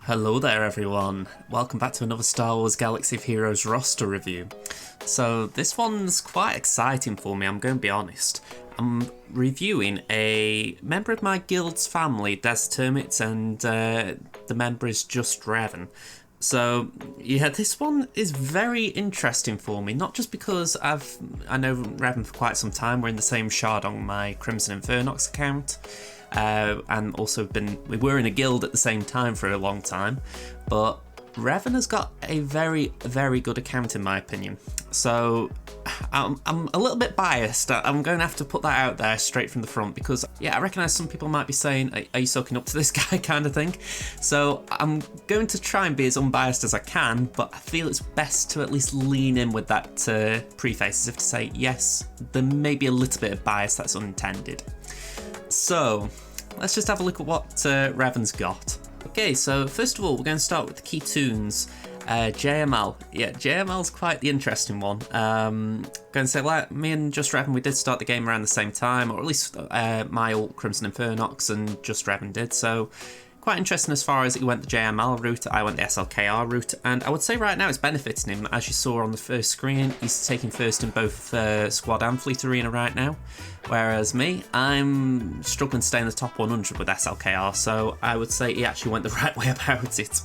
Hello there everyone, welcome back to another Star Wars Galaxy of Heroes roster review. So this one's quite exciting for me, I'm going to be honest. I'm reviewing a member of my guild's family, Desert Hermits, and the member is JustRevan. So yeah, this one is very interesting for me, not just because I know Revan for quite some time, we're in the same shard on my Crimson Infernox account. And also we were in a guild at the same time for a long time, but Revan has got a very, very good account in my opinion. So I'm a little bit biased. I'm going to have to put that out there straight from the front because, yeah, I recognise some people might be saying, are you soaking up to this guy kind of thing? So I'm going to try and be as unbiased as I can, but I feel it's best to at least lean in with that preface as if to say, yes, there may be a little bit of bias that's unintended. So, let's just have a look at what Revan's got. Okay, so first of all, we're going to start with the key tunes. JML. Yeah, JML's quite the interesting one. Going to say, like, me and JustRevan, we did start the game around the same time, or at least my old Crimson Infernox and JustRevan did, so quite interesting as far as he went the JML route, I went the SLKR route, and I would say right now it's benefiting him. As you saw on the first screen, he's taking first in both Squad and Fleet Arena right now, whereas me, I'm struggling to stay in the top 100 with SLKR, so I would say he actually went the right way about it.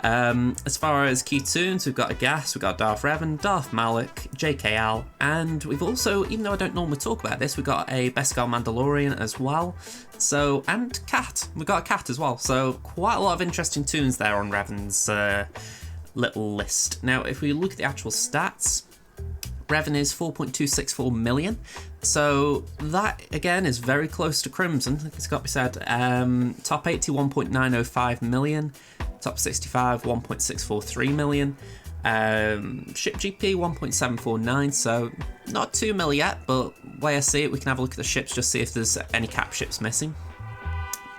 As far as key tunes, we've got a Gas, we've got Darth Revan, Darth Malak, JKL, and we've also, even though I don't normally talk about this, we've got a Beskar Mandalorian as well. So, and Cat, we've got a Cat as well. So quite a lot of interesting tunes there on Revan's little list. Now, if we look at the actual stats, Revan is 4.264 million. So that, again, is very close to Crimson, it's got to be said. Top 80, 1.905 million. Top 65, 1.643 million. Ship GP, 1.749, so not 2 mil yet, but way I see it, we can have a look at the ships, just see if there's any cap ships missing.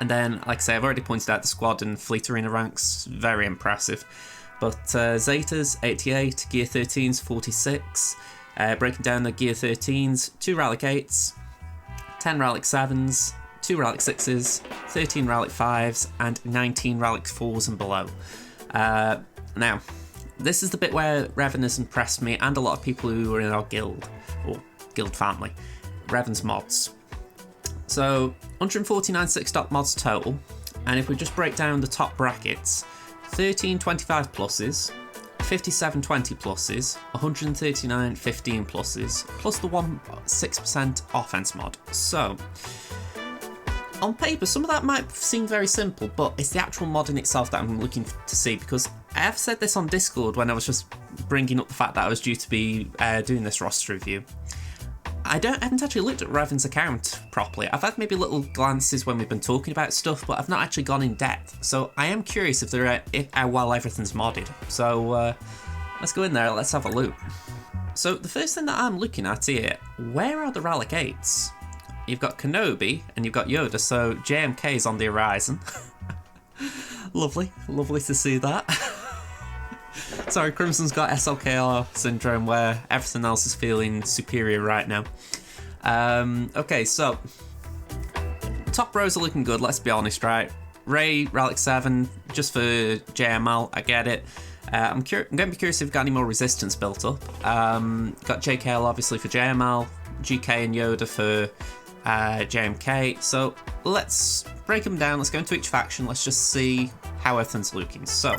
And then, like I say, I've already pointed out the Squad and Fleet Arena ranks, very impressive. But Zetas, 88, Gear 13s, 46. Breaking down the Gear 13s, 2 Relic 8s, 10 Relic 7s, 2 Relic 6s, 13 Relic 5s, and 19 Relic 4s and below. Now, this is the bit where Revan has impressed me and a lot of people who are in our guild, or guild family, Revan's mods. So, 149 6-dot mods total, and if we just break down the top brackets, 13 25 pluses, 57 20 pluses, 139 15 pluses, plus the 6% offense mod. So, on paper, some of that might seem very simple, but it's the actual mod in itself that I'm looking to see, because I have said this on Discord when I was just bringing up the fact that I was due to be doing this roster review. I haven't actually looked at Revan's account properly. I've had maybe little glances when we've been talking about stuff, but I've not actually gone in depth. So I am curious if while everything's modded. So let's go in there, let's have a look. So the first thing that I'm looking at here, where are the Relic 8s? You've got Kenobi and you've got Yoda, so JMK is on the horizon. Lovely, lovely to see that. Sorry, Crimson's got SLKR syndrome where everything else is feeling superior right now. Okay, so top rows are looking good, let's be honest, right? Rey, Relic 7, just for JML, I get it. I'm going to be curious if we've got any more resistance built up. Got JKL obviously for JML, GK and Yoda for JMK, so let's break them down, let's go into each faction, let's just see how everything's looking. So,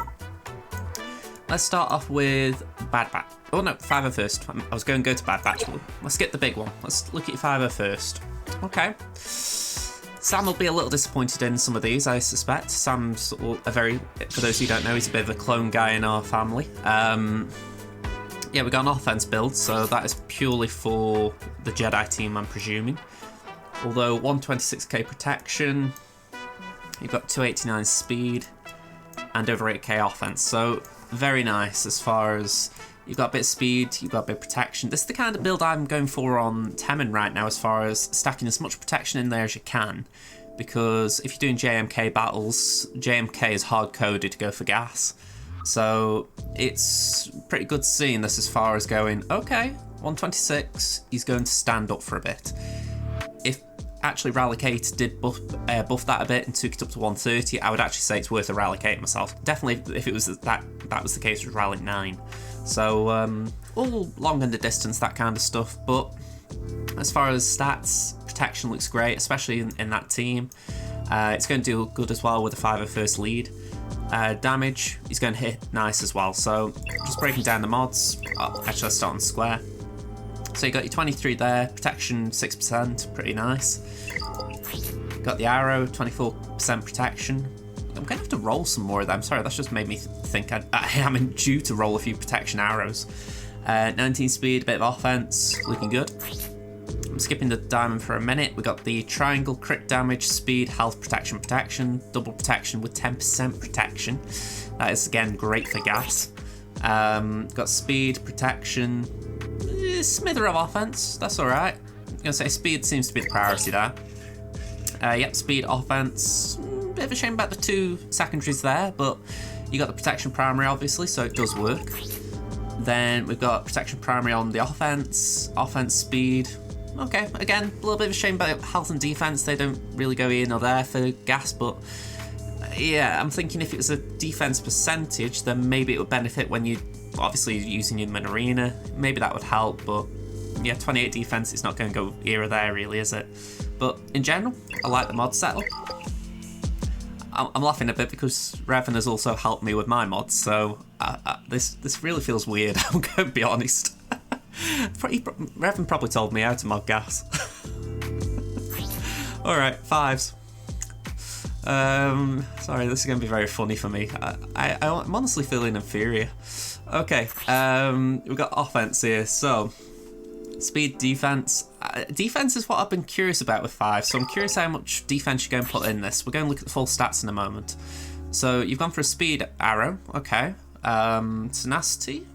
let's start off with Bad Batch. Oh no, 5-0 first. I was going to go to Bad Batch. Let's get the big one. Let's look at 5-0 first. Okay. Sam will be a little disappointed in some of these, I suspect. Sam's for those who don't know, he's a bit of a clone guy in our family. Yeah, we got an offense build, so that is purely for the Jedi team, I'm presuming. Although 126k protection, you've got 289 speed, and over 8k offense. So very nice as far as you've got a bit of speed, you've got a bit of protection. This is the kind of build I'm going for on Temin right now, as far as stacking as much protection in there as you can. Because if you're doing JMK battles, JMK is hard-coded to go for gas. So it's pretty good seeing this as far as going, okay, 126, he's going to stand up for a bit. actually Rally-Kate did buff that a bit and took it up to 130, I would actually say it's worth a Rally-Kate myself. Definitely if it was that was the case with Rally 9. So all long under distance, that kind of stuff. But as far as stats, protection looks great, especially in that team. It's going to do good as well with a 5 first lead. Damage, he's going to hit nice as well. So just breaking down the mods. Actually, let's start on square. So you got your 23 there, protection 6%, pretty nice. Got the arrow, 24% protection. I'm going to have to roll some more of them. Sorry, that's just made me think I am due to roll a few protection arrows. 19 speed, a bit of offense, looking good. I'm skipping the diamond for a minute. We got the triangle, crit damage, speed, health, protection, double protection with 10% protection. That is again great for gas. Got speed, protection, smither of offense. That's all right. I'm gonna say speed seems to be the priority there. Yep, speed, offense. Bit of a shame about the 2 secondaries there, but you got the protection primary obviously, so it does work. Then we've got protection primary on the offense, speed. Okay, again, a little bit of a shame about health and defense. They don't really go in or there for gas, but yeah, I'm thinking if it was a defense percentage, then maybe it would benefit when you obviously using your arena. Maybe that would help, but yeah, 28 defense, it's not going to go here or there really, is it? But in general, I like the mod setup. I'm laughing a bit because Revan has also helped me with my mods, so this really feels weird, I'm going to be honest. Revan probably told me how to mod gas. Alright, 5s. Sorry, this is going to be very funny for me. I'm honestly feeling inferior. Okay, we've got offense here, so speed, defense. Defense is what I've been curious about with 5, so I'm curious how much defense you're going to put in this. We're going to look at the full stats in a moment. So you've gone for a speed arrow, okay. Tenacity.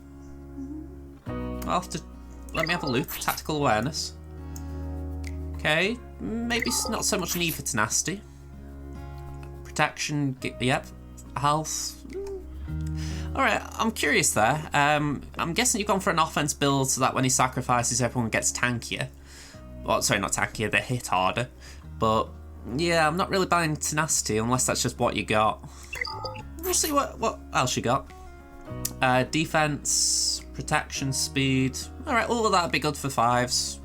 I'll have to let me have a look. Tactical awareness. Okay, maybe not so much need for tenacity. Protection, yep. Health. Alright, I'm curious there. I'm guessing you've gone for an offense build so that when he sacrifices, everyone gets tankier. Well, sorry, not tankier, they hit harder. But yeah, I'm not really buying tenacity unless that's just what you got. We'll see what else you got. Defense, protection, speed. Alright, all of that would be good for 5s.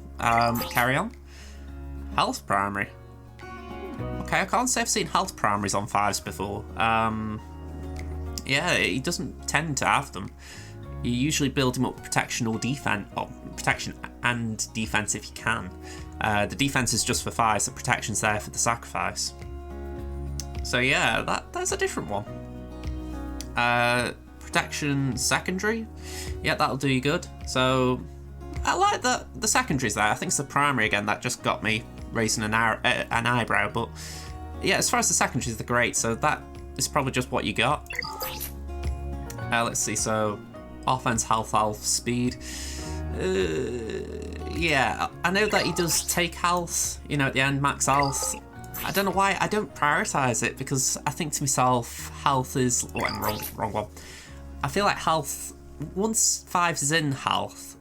Carry on. Health primary. Okay, I can't say I've seen health primaries on 5s before. Yeah, he doesn't tend to have them. You usually build him up protection or defense, or protection and defense if you can. The defense is just for 5s, the protection's there for the sacrifice. So yeah, that's a different one. Protection secondary, yeah, that'll do you good. So I like the secondaries there. I think it's the primary again that just got me raising an eyebrow, but yeah, as far as the secondaries, they're great. So that is probably just what you got. Let's see. So offense, health, speed. Yeah, I know that he does take health. You know, at the end, max health. I don't know why I don't prioritize it, because I think to myself, health is wrong one. I feel like health, once 5's is in health,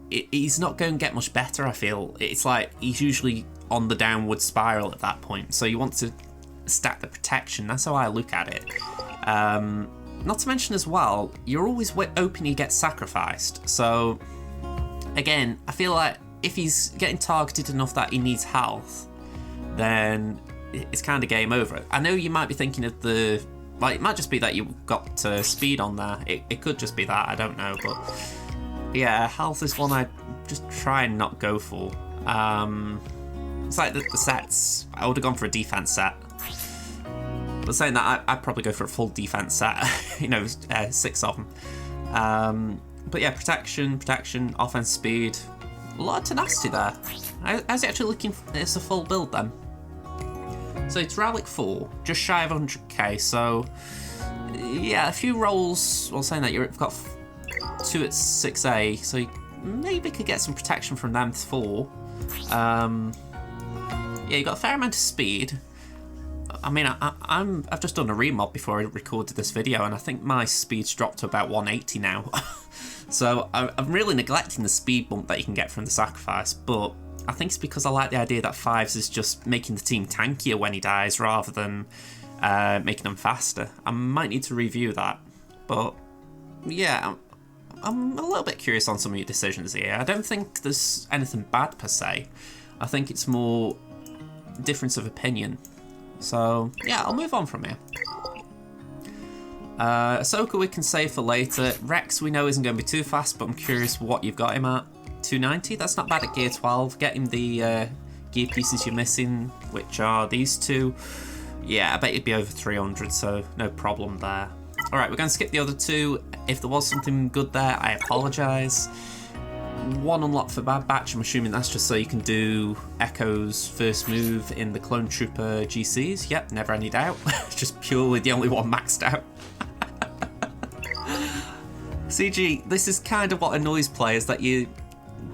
he's not going to get much better. I feel it's like he's usually on the downward spiral at that point. So you want to stack the protection. That's how I look at it. Not to mention as well, you're always hoping he gets sacrificed. So again, I feel like if he's getting targeted enough that he needs health, then it's kind of game over. I know you might be thinking of the, like, it might just be that you got speed on there. It could just be that, I don't know. But yeah, health is one I just try and not go for. It's like the sets, I would have gone for a defense set. But saying that, I'd probably go for a full defense set. You know, 6 of them. But yeah, protection, offense, speed. A lot of tenacity there. How's it actually looking? It's a full build then. So it's Relic 4, just shy of 100k. So yeah, a few rolls. Well, saying that you've got 2 at 6A, so you maybe could get some protection from them 4. Yeah, you got a fair amount of speed. I mean, I've just done a remod before I recorded this video, and I think my speed's dropped to about 180 now. So I'm really neglecting the speed bump that you can get from the sacrifice, but I think it's because I like the idea that 5s is just making the team tankier when he dies rather than making them faster. I might need to review that. But yeah, I'm a little bit curious on some of your decisions here. I don't think there's anything bad per se. I think it's more difference of opinion. So yeah, I'll move on from here. Ahsoka we can save for later. Rex we know isn't going to be too fast, but I'm curious what you've got him at. 290, that's not bad at gear 12. Get him the gear pieces you're missing, which are these two. Yeah, I bet you'd be over 300, so no problem there. Alright, we're going to skip the other two. If there was something good there, I apologise. 1 unlock for Bad Batch, I'm assuming that's just so you can do Echo's first move in the Clone Trooper GCs. Yep, never any doubt. Just purely the only one maxed out. CG, this is kind of what annoys players, that you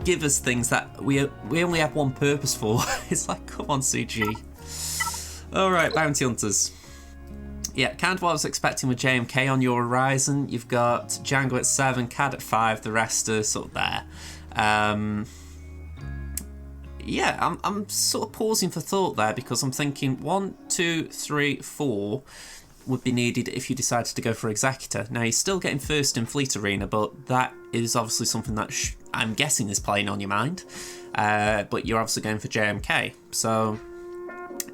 give us things that we only have one purpose for. It's like, come on, CG. Alright, Bounty Hunters. Yeah, kind of what I was expecting with JMK on your horizon. You've got Django at 7, Cad at 5, the rest are sort of there. Yeah, I'm sort of pausing for thought there, because I'm thinking 1, 2, 3, 4 would be needed if you decided to go for Executor. Now, you're still getting first in Fleet Arena, but that is obviously something that I'm guessing is playing on your mind. But you're obviously going for JMK. So,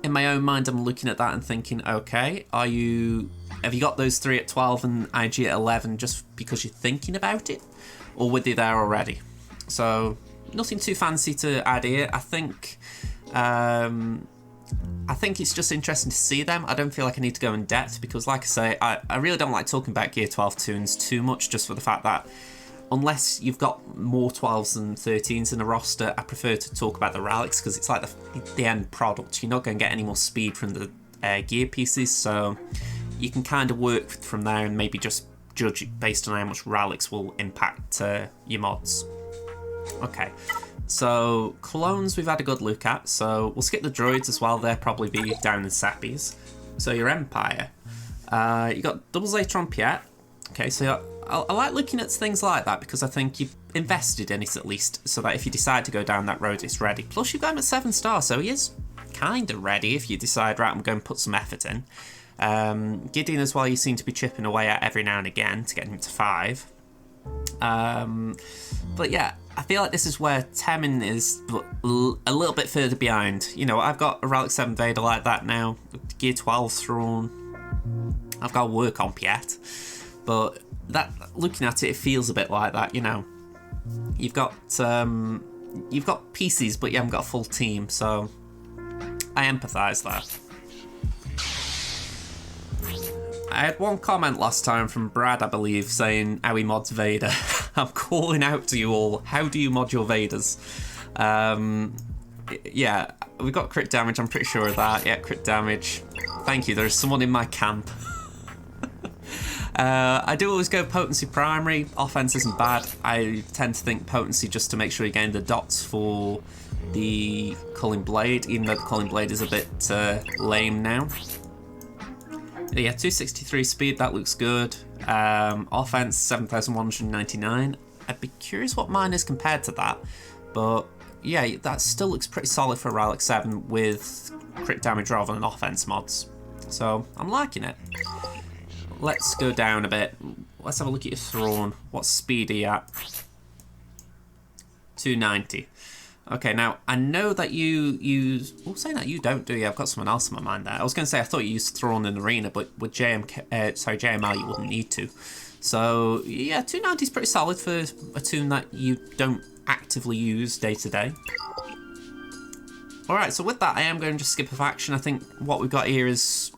in my own mind, I'm looking at that and thinking, okay, have you got those 3 at 12 and IG at 11 just because you're thinking about it? Or were they there already? So, nothing too fancy to add here. I think it's just interesting to see them. I don't feel like I need to go in depth because, like I say, I really don't like talking about Gear 12 tunes too much, just for the fact that unless you've got more 12s and 13s in a roster, I prefer to talk about the relics because it's like the end product. You're not going to get any more speed from the gear pieces, so you can kind of work from there and maybe just judge it based on how much relics will impact your mods. Okay. So, clones we've had a good look at, so we'll skip the droids as well, they'll probably be down in Sappies. So your Empire, you got Double Zatron Piet. Okay, so I like looking at things like that because I think you've invested in it at least, so that if you decide to go down that road, it's ready. Plus you've got him at 7 stars, so he is kind of ready if you decide, right, I'm going to put some effort in. Gideon as well, you seem to be chipping away at every now and again to get him to 5. But yeah, I feel like this is where Temin is a little bit further behind. You know, I've got a Relic 7 Vader like that now, Gear 12 thrown. I've got to work on Piet, but that looking at it, it feels a bit like that. You know, you've got pieces, but you haven't got a full team, so I empathise there. I had one comment last time from Brad, I believe, saying how he mods Vader. I'm calling out to you all. How do you mod your Vaders? Yeah, we've got crit damage, I'm pretty sure of that. Yeah, crit damage. Thank you, there's someone in my camp. I do always go potency primary. Offense isn't bad. I tend to think potency just to make sure you're getting the dots for the Culling Blade, even though the Culling Blade is a bit lame now. Yeah, 263 speed, that looks good. Offense, 7,199. I'd be curious what mine is compared to that. But yeah, that still looks pretty solid for Relic 7 with crit damage rather than offense mods. So, I'm liking it. Let's go down a bit. Let's have a look at your Thrawn. What speed are you at? 290. Okay, now, I know that you use... Oh, saying that you don't, do you? I've got someone else in my mind there. I was going to say, I thought you used Thrawn in Arena, but with JML, you wouldn't need to. So, yeah, 290 is pretty solid for a tune that you don't actively use day to day. Alright, so with that, I am going to just skip a faction. I think what we've got here is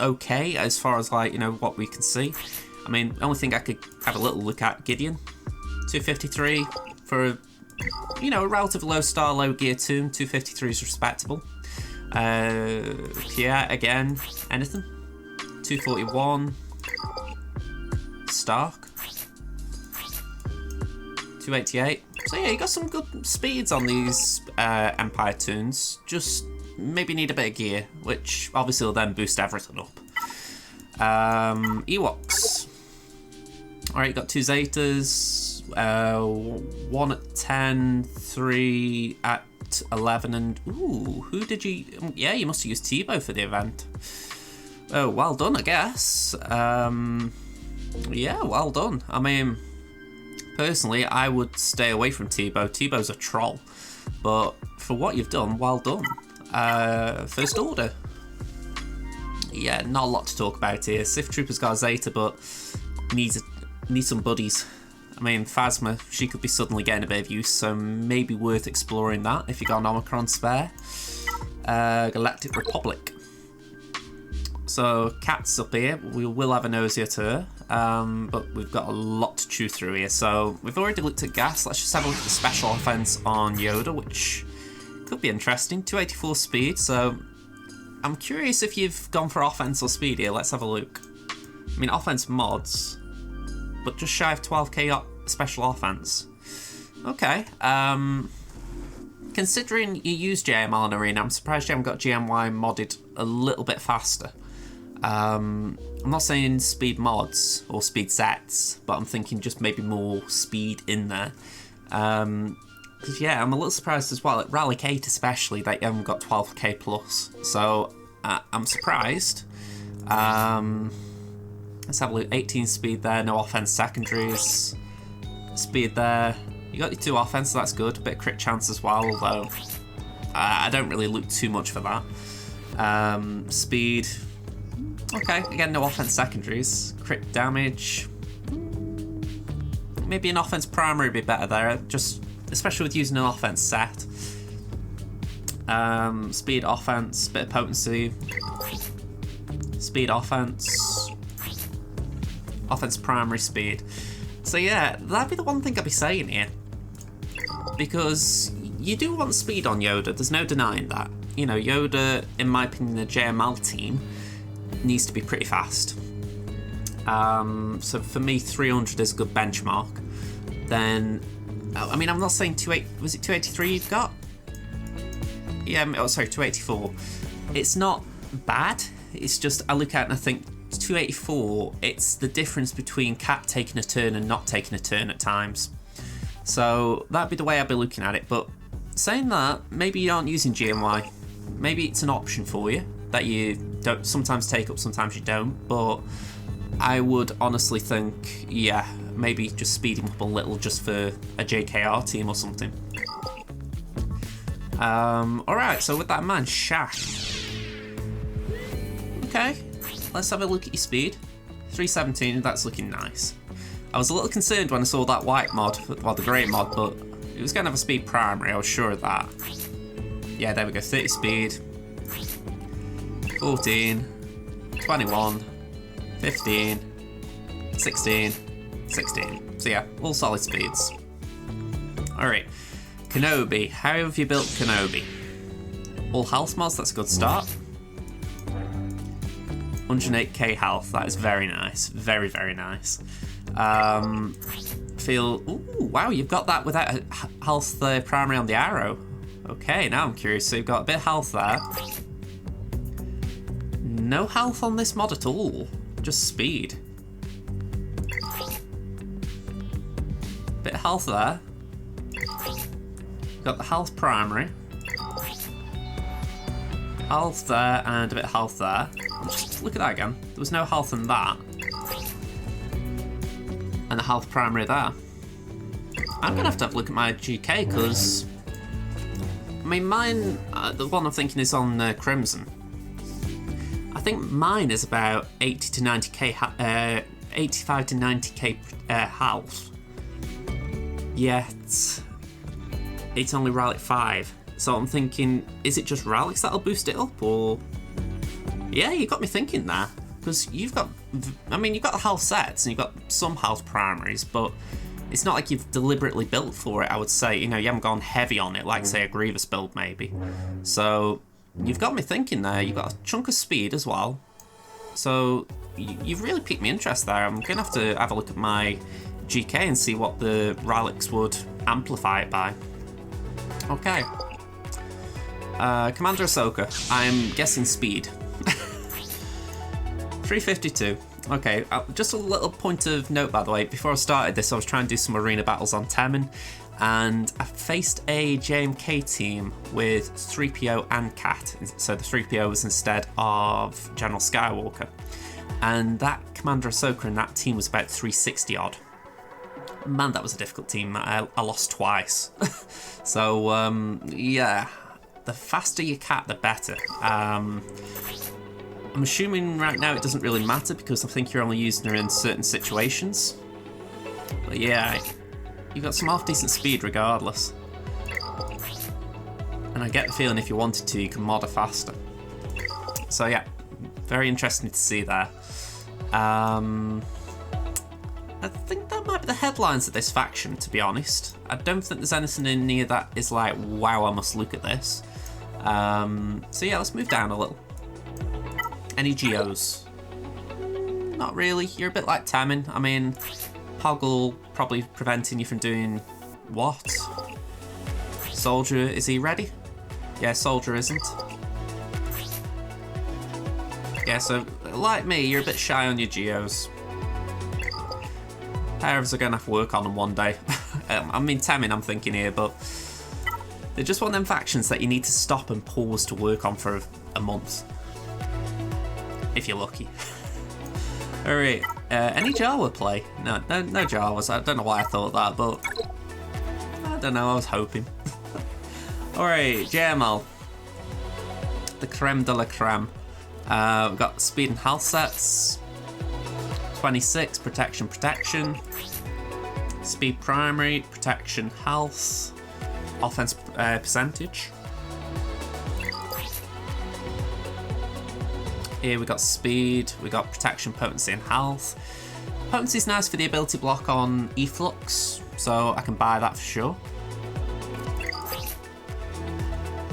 okay, as far as, like, you know, what we can see. I mean, the only thing I could have a little look at, Gideon. 253 for... You know, a relatively low star, low gear tune. 253 is respectable. Pierre, again, anything? 241. Stark. 288. So yeah, you got some good speeds on these Empire tunes. Just maybe need a bit of gear, which obviously will then boost everything up. Ewoks. Alright, you got 2 Zetas. 1 at 10, 3 at got 11 and... Ooh, who did you... Yeah, you must have used Tebow for the event. Oh, well done, I guess. Yeah, well done. I mean, personally, I would stay away from Tebow. Tebow's a troll. But for what you've done, well done. First Order. Yeah, not a lot to talk about here. Sith Trooper's got a Zeta, but needs some buddies. I mean, Phasma, she could be suddenly getting a bit of use, so maybe worth exploring that if you got an Omicron spare. Galactic Republic. So, Cat's up here. We will have a nosy at her, but we've got a lot to chew through here. So, we've already looked at gas. Let's just have a look at the special offense on Yoda, which could be interesting. 284 speed, so I'm curious if you've gone for offense or speed here. Let's have a look. I mean, offense mods, but just shy of 12k special offense. Okay. Considering you use JML on Arena, I'm surprised you haven't got GMY modded a little bit faster. I'm not saying speed mods or speed sets, but I'm thinking just maybe more speed in there. Yeah, I'm a little surprised as well, at Rally 8 especially, that you haven't got 12k plus. So, I'm surprised. Let's have a look. 18 speed there, no offense secondaries. Speed there. You got your 2 offense, so that's good. Bit of crit chance as well, although I don't really look too much for that. Speed. Okay, again, no offense secondaries. Crit damage. Maybe an offense primary would be better there, just especially with using an offense set. Speed, offense, bit of potency. Speed, offense. Offense, primary, speed. So yeah, that'd be the one thing I'd be saying here. Because you do want speed on Yoda, there's no denying that. You know, Yoda, in my opinion, the JML team needs to be pretty fast. So for me, 300 is a good benchmark. Then, I mean, I'm not saying was it 283 you've got? Yeah, oh sorry, 284. It's not bad, it's just, I look at it and I think, 284, it's the difference between Cat taking a turn and not taking a turn at times. So that'd be the way I'd be looking at it. But saying that, maybe you aren't using GMY. Maybe it's an option for you that you don't sometimes take up, sometimes you don't. But I would honestly think, yeah, maybe just speed him up a little just for a JKR team or something. Alright, so with that in mind, Shaq. Okay. Let's have a look at your speed. 317, that's looking nice. I was a little concerned when I saw that white mod, well the grey mod, but it was going to have a speed primary, I was sure of that. Yeah, there we go, 30 speed. 14, 21, 15, 16, 16. So yeah, all solid speeds. Alright, Kenobi. How have you built Kenobi? All health mods, that's a good start. 108k health, that is very nice. Very, very nice. Ooh, wow, you've got that without a health primary on the arrow. Okay, now I'm curious. So you've got a bit of health there. No health on this mod at all, just speed. Bit of health there. Got the health primary. Health there and a bit of health there. Just look at that again. There was no health in that. And the health primary there. I'm gonna have to have a look at my GK because I mean mine, the one I'm thinking is on Crimson. I think mine is about 80 to 90k, 85 to 90k health. Yet it's only Relic 5. So I'm thinking, is it just relics that'll boost it up, or? Yeah, you got me thinking there, because you've got, I mean, you've got the health sets and you've got some health primaries, but it's not like you've deliberately built for it. I would say, you know, you haven't gone heavy on it, like say a Grievous build maybe. So you've got me thinking there. You've got a chunk of speed as well. So you've really piqued my interest there. I'm gonna have to have a look at my GK and see what the relics would amplify it by. Okay. Commander Ahsoka. I'm guessing speed. 352. Okay, just a little point of note, by the way. Before I started this, I was trying to do some arena battles on Temin, and I faced a JMK team with 3PO and Cat. So the 3PO was instead of General Skywalker. And that Commander Ahsoka and that team was about 360 odd. Man, that was a difficult team. I lost twice. So, yeah, the faster your Cat, the better. I'm assuming right now it doesn't really matter because I think you're only using her in certain situations. But yeah, you got some half decent speed regardless. And I get the feeling if you wanted to, you can mod her faster. So yeah, very interesting to see there. I think that might be the headlines of this faction, to be honest. I don't think there's anything in here that is like, wow, I must look at this. So yeah, let's move down a little. Any GOs? Not really. You're a bit like Tamin. I mean, Poggle probably preventing you from doing what? Soldier, is he ready? Yeah, Soldier isn't. Yeah, so like me, you're a bit shy on your GOs. Pair of us are going to have to work on them one day. I mean, Tamin, I'm thinking here, but they're just one of them factions that you need to stop and pause to work on for a month. If you're lucky. Alright, any Jawa play? No Jawas. I don't know why I thought that, but I don't know, I was hoping. Alright, JML. The creme de la creme. We've got speed and health sets. 26, protection. Speed primary, protection health. Offense percentage. Here we got speed, we got protection, potency and health. Potency is nice for the ability block on Efflux, so I can buy that for sure.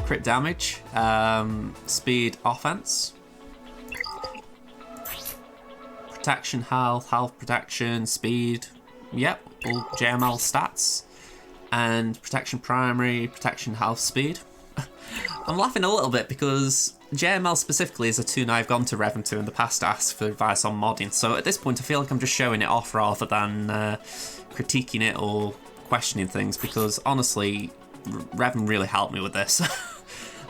Crit damage, speed, offense. Protection, health protection, speed. Yep, all JML stats. And protection primary, protection health, speed. I'm laughing a little bit because JML specifically is a tune I've gone to Revan to in the past to ask for advice on modding, so at this point I feel like I'm just showing it off rather than critiquing it or questioning things, because honestly, Revan really helped me with this.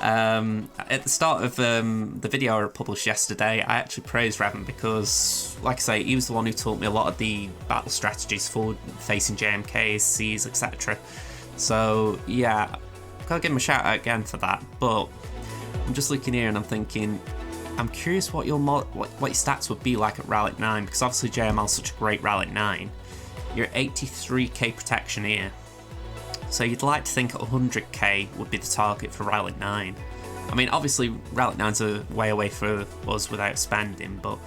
At the start of the video I published yesterday, I actually praised Revan because, like I say, he was the one who taught me a lot of the battle strategies for facing JMKs, Cs, etc. So yeah, gotta give him a shout out again for that, but I'm just looking here and I'm thinking, I'm curious what your stats would be like at Relic 9, because obviously JML's such a great Relic 9. You're 83k protection here. So you'd like to think 100k would be the target for Relic 9. I mean, obviously Relic 9's a way away for us without spending, but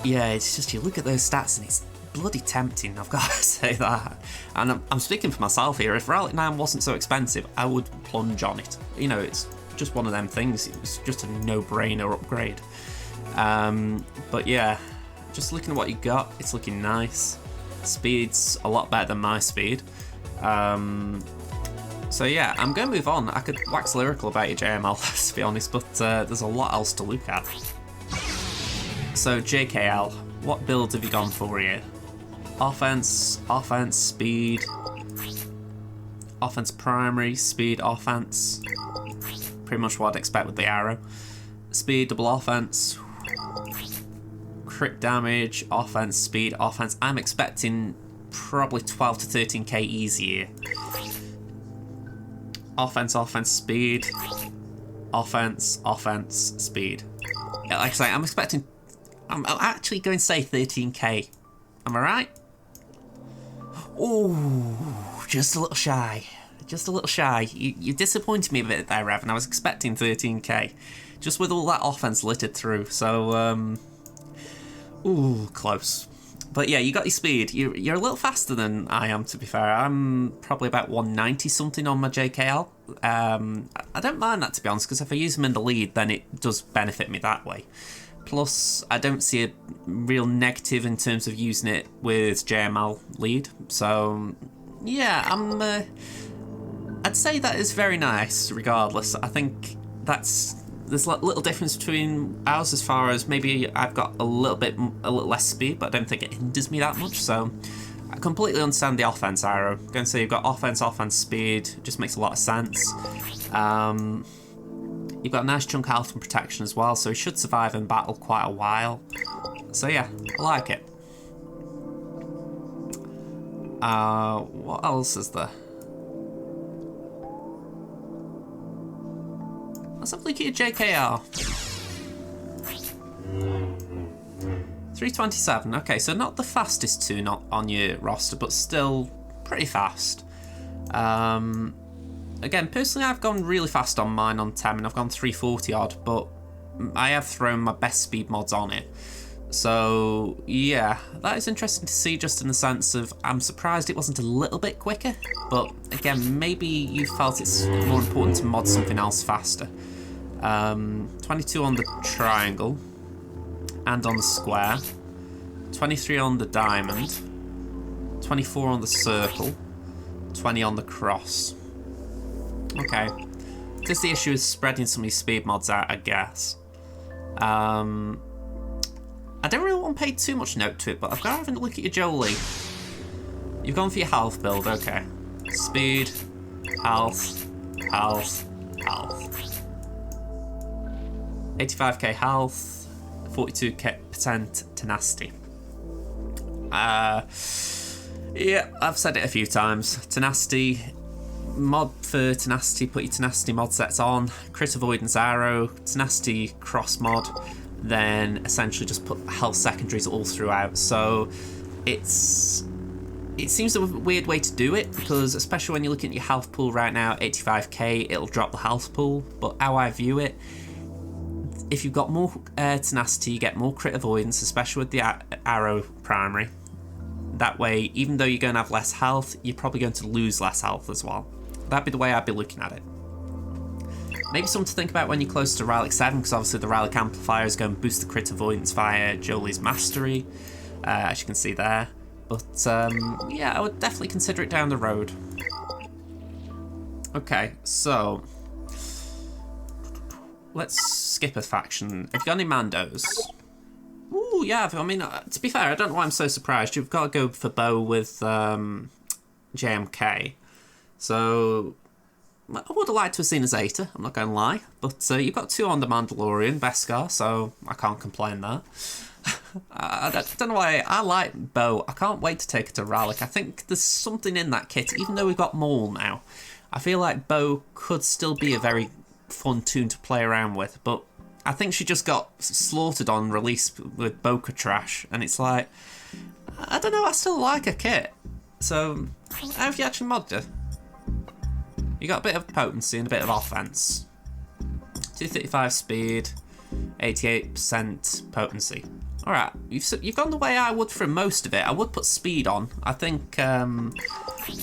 yeah, it's just, you look at those stats and it's bloody tempting, I've got to say that. And I'm speaking for myself here. If Relic 9 wasn't so expensive, I would plunge on it. You know, it's just one of them things. It was just a no-brainer upgrade. But yeah, just looking at what you got, it's looking nice. Speed's a lot better than my speed. So yeah, I'm going to move on. I could wax lyrical about your JML, to be honest, but there's a lot else to look at. So JKL, what builds have you gone for here? Offense, speed, offense primary, speed, offense. Pretty much what I'd expect with the arrow. Speed, double offense, crit damage, offense, speed, offense. I'm expecting probably 12 to 13k easier. Offense, speed, offense, speed. Yeah, like I say, I'm actually going to say 13k. Am I right? Oh, just a little shy. Just a little shy. You disappointed me a bit there, Revan. I was expecting 13k. Just with all that offense littered through. So, ooh, close. But yeah, you got your speed. You're a little faster than I am, to be fair. I'm probably about 190 something on my JKL. I don't mind that, to be honest, because if I use them in the lead, then it does benefit me that way. Plus, I don't see a real negative in terms of using it with JML lead. So, yeah, I'd say that is very nice, regardless. I think that's there's a little difference between ours as far as maybe I've got a little less speed, but I don't think it hinders me that much. So I completely understand the offense arrow. I'm going to say you've got offense, speed. It just makes a lot of sense. You've got a nice chunk of health and protection as well, so he should survive in battle quite a while. So yeah, I like it. What else is there? Let's have a look at your JKR. 327. Okay, so not the fastest tune on your roster, but still pretty fast. Again, personally, I've gone really fast on mine on Temin. I've gone 340 odd, but I have thrown my best speed mods on it. So yeah, that is interesting to see, just in the sense of I'm surprised it wasn't a little bit quicker. But again, maybe you felt it's more important to mod something else faster. 22 on the triangle and on the square. 23 on the diamond. 24 on the circle. 20 on the cross. Okay. Just the issue is spreading some of these speed mods out, I guess. I don't really want to pay too much note to it, but I've got to have a look at your Jolie. You've gone for your health build, okay. Speed, health, health, health. 85k health, 42% tenacity. Yeah, I've said it a few times. Tenacity, mod for tenacity, put your tenacity mod sets on, crit avoidance arrow, tenacity cross mod, then essentially just put health secondaries all throughout. So it seems a weird way to do it, because especially when you're looking at your health pool right now, 85k, it'll drop the health pool. But how I view it, if you've got more tenacity, you get more crit avoidance, especially with the arrow primary. That way, even though you're going to have less health, you're probably going to lose less health as well. That'd be the way I'd be looking at it. Maybe something to think about when you're close to Relic 7, because obviously the Relic Amplifier is going to boost the crit avoidance via Jolie's Mastery, as you can see there. But yeah, I would definitely consider it down the road. Okay, so let's skip a faction. Have you got any Mandos? Ooh, yeah, I mean, to be fair, I don't know why I'm so surprised. You've got to go for Bo with JMK. So I would have liked to have seen a Zeta, I'm not going to lie. But you've got 2 on the Mandalorian, Beskar, so I can't complain there. I don't know why, I like Bo. I can't wait to take her to Relic. I think there's something in that kit, even though we've got Maul now. I feel like Bo could still be a very fun tune to play around with, but I think she just got slaughtered on release with Boca Trash, and it's like, I don't know, I still like her kit. So, how have you actually modded her? You got a bit of potency and a bit of offense. 235 speed, 88% potency. Alright, you've gone the way I would for most of it. I would put speed on. I think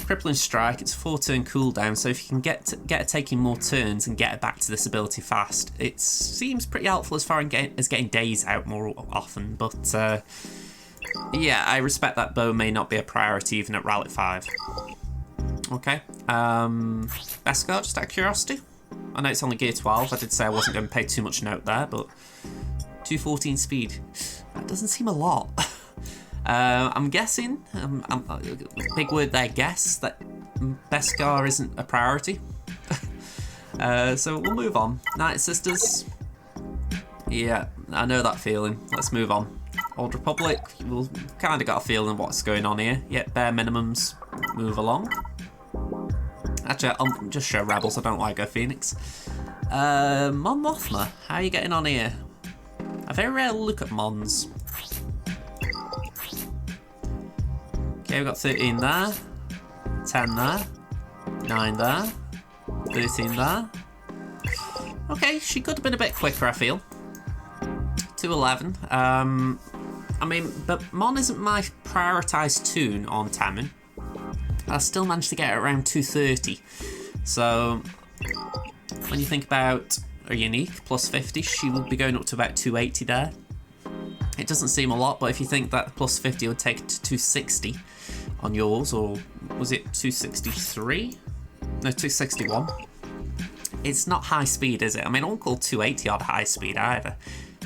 Crippling Strike, it's a 4-turn cooldown, so if you can get it taking more turns and get it back to this ability fast, it seems pretty helpful as far as getting days out more often. But yeah, I respect that Bow may not be a priority even at Relic 5. Okay, Beskar, just out of curiosity. I know it's only gear 12, I did say I wasn't going to pay too much note there, but 214 speed, that doesn't seem a lot. I'm guessing, big word there, guess, that Beskar isn't a priority. So we'll move on. Night Sisters, yeah, I know that feeling, let's move on. Old Republic, we've kind of got a feeling what's going on here, yet bare minimums, move along. Actually, I'll just show Rebels, I don't like go Phoenix. Mon Mothma, how are you getting on here? I very rarely look at Mons. Okay, we've got 13 there, 10 there, 9 there, 13 there. Okay, she could have been a bit quicker, I feel. 211. I mean, but Mon isn't my prioritised tune on Tamin. I still managed to get it around 230. So, when you think about a unique plus 50, she would be going up to about 280 there. It doesn't seem a lot, but if you think that plus 50 would take it to 260 on yours, or was it 263? No, 261. it's not high speed, is it? I mean, I won't call 280 odd high speed either,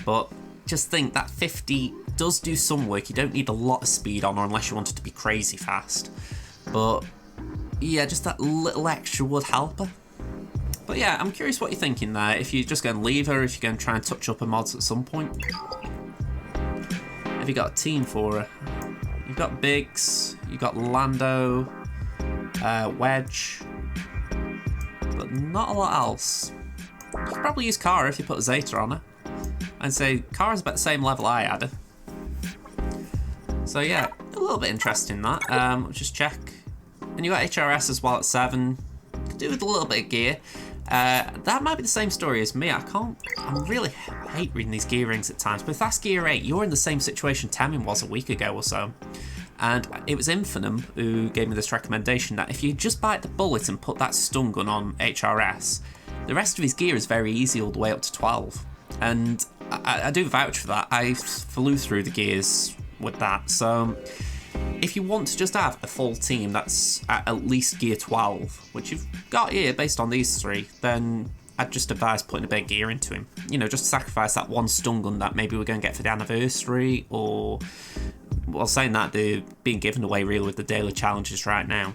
but just think that 50 does do some work. You don't need a lot of speed on her unless you want it to be crazy fast. But yeah, just that little extra would help her. But yeah, I'm curious what you're thinking there. If you're just going to leave her, if you're going to try and touch up her mods at some point. Have you got a team for her? You've got Biggs, you've got Lando, Wedge, but not a lot else. You could probably use Cara if you put a Zeta on her. I'd say Cara's about the same level I had her. So yeah, a little bit interesting that. Let's just check. And you got HRS as well at 7. Could do with a little bit of gear. That might be the same story as me. I really hate reading these gear rings at times, but if that's gear 8, you're in the same situation Temin was a week ago or so. And it was Infinum who gave me this recommendation that if you just bite the bullet and put that stun gun on HRS, the rest of his gear is very easy all the way up to 12. And I do vouch for that. I flew through the gears with that. So if you want to just have a full team that's at least gear 12, which you've got here based on these 3, then I'd just advise putting a bit of gear into him. You know, just sacrifice that one stun gun that maybe we're going to get for the anniversary, or, well, saying that, they're being given away really with the daily challenges right now.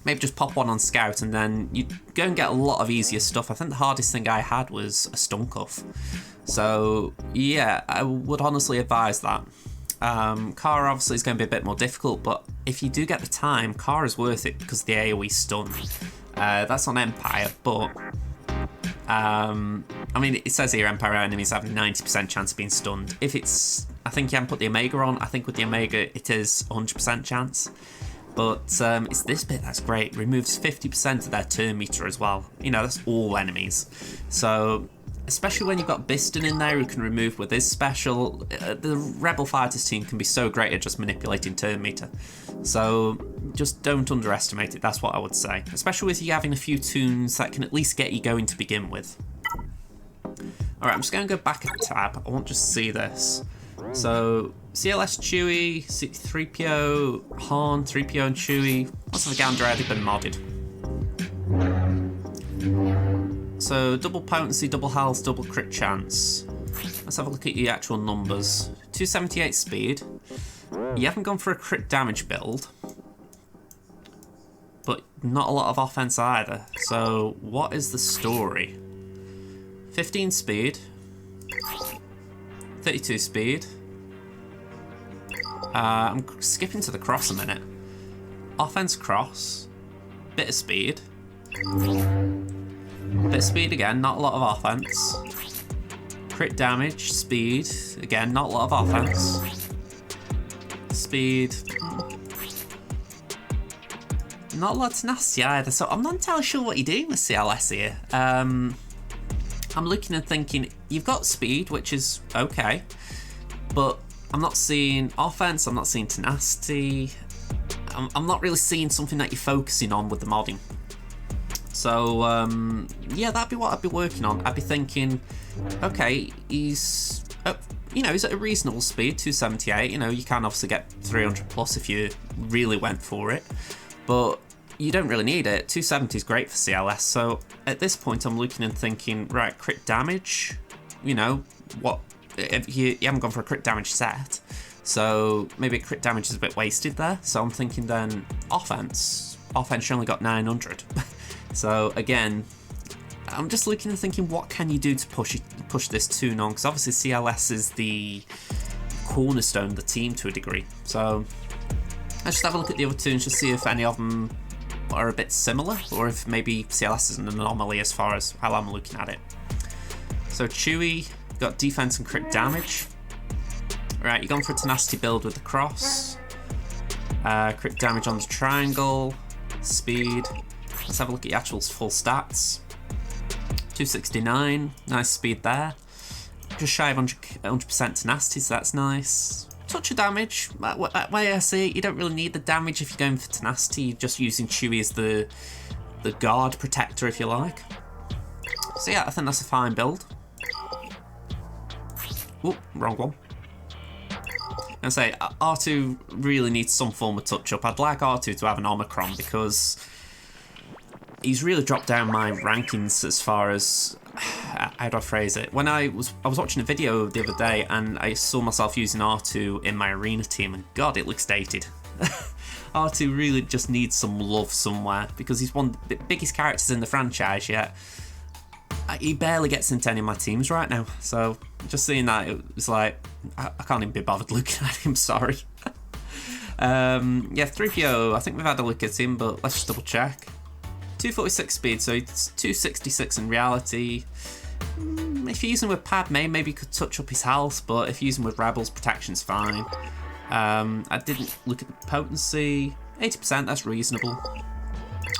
Maybe just pop one on Scout and then you go and get a lot of easier stuff. I think the hardest thing I had was a stun cuff. So yeah, I would honestly advise that. Cara obviously is going to be a bit more difficult, but if you do get the time, Cara's worth it because of the AoE stun. That's on Empire, but I mean, it says here Empire enemies have a 90% chance of being stunned. If it's, I think you haven't put the Omega on. I think with the Omega it is 100% chance. But it's this bit that's great. Removes 50% of their turn meter as well. You know, that's all enemies. So especially when you've got Biston in there who can remove with his special, the Rebel Fighters team can be so great at just manipulating turn meter. So just don't underestimate it, that's what I would say. Especially with you having a few tunes that can at least get you going to begin with. Alright, I'm just going to go back a tab. I want to just see this. So CLS Chewie, C3PO, Han, 3PO and Chewie. Lots of the Gandra had been modded. So double potency, double health, double crit chance. Let's have a look at your actual numbers. 278 speed. You haven't gone for a crit damage build, but not a lot of offense either. So what is the story? 15 speed, 32 speed. I'm skipping to the cross a minute. Offense cross, bit of speed. Bit of speed again, not a lot of offense. Crit damage, speed, again, not a lot of offense. Speed. Not a lot of tenacity either, so I'm not entirely sure what you're doing with CLS here. I'm looking and thinking, you've got speed, which is okay, but I'm not seeing offense, I'm not seeing tenacity. I'm not really seeing something that you're focusing on with the modding. So, yeah, that'd be what I'd be working on. I'd be thinking, okay, he's, you know, he's at a reasonable speed, 278. You know, you can obviously get 300 plus if you really went for it, but you don't really need it. 270 is great for CLS. So at this point, I'm looking and thinking, right, crit damage, you know, what, if you haven't gone for a crit damage set, so maybe crit damage is a bit wasted there. So I'm thinking then offense you only got 900. So again, I'm just looking and thinking, what can you do to push this tune on? Because obviously CLS is the cornerstone of the team to a degree. So let's just have a look at the other tunes to see if any of them are a bit similar, or if maybe CLS is an anomaly as far as how I'm looking at it. So Chewie, got defense and crit damage. Right, you're going for a tenacity build with the cross. Crit damage on the triangle. Speed. Let's have a look at your actual full stats. 269, nice speed there. Just shy of 100% tenacity, so that's nice. Touch of damage, way I see it, you don't really need the damage if you're going for tenacity. You're just using Chewie as the guard protector, if you like. So yeah, I think that's a fine build. Oh, wrong one. I say R2 really needs some form of touch up. I'd like R2 to have an Omicron because he's really dropped down my rankings as far as, how do I phrase it? When I was watching a video the other day and I saw myself using R2 in my arena team, and God, it looks dated. R2 really just needs some love somewhere because he's one of the biggest characters in the franchise, yet he barely gets into any of my teams right now. So just seeing that, it was like, I can't even be bothered looking at him, sorry. Yeah, 3PO, I think we've had a look at him, but let's just double check. 246 speed, so it's 266 in reality. If you're using with Padme, maybe you could touch up his health, but if you're using with Rebels, protection's fine. I didn't look at the potency. 80%, that's reasonable.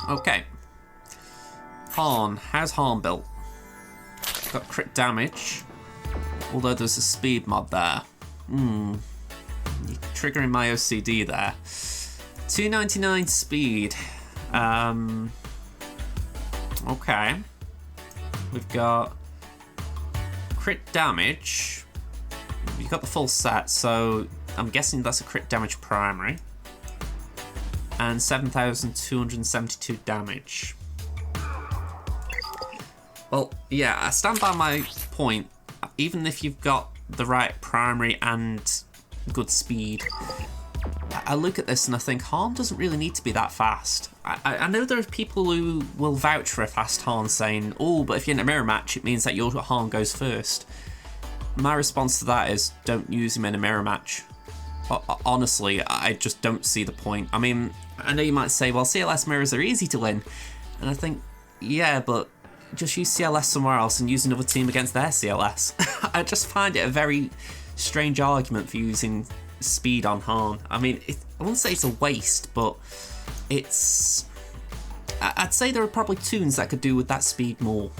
Okay. Han, how's Han built? Got crit damage, although there's a speed mod there. You're triggering my OCD there. 299 speed. Okay. We've got crit damage. You've got the full set, so I'm guessing that's a crit damage primary. And 7,272 damage. Well, yeah, I stand by my point. Even if you've got the right primary and good speed, I look at this and I think Han doesn't really need to be that fast. I know there are people who will vouch for a fast Han, saying, oh, but if you're in a mirror match, it means that your Han goes first. My response to that is, don't use him in a mirror match. Honestly, I just don't see the point. I mean, I know you might say, well, CLS mirrors are easy to win. And I think, yeah, but just use CLS somewhere else and use another team against their CLS. I just find it a very strange argument for using speed on Han. I mean, I wouldn't say it's a waste, but I'd say there are probably tunes that could do with that speed more,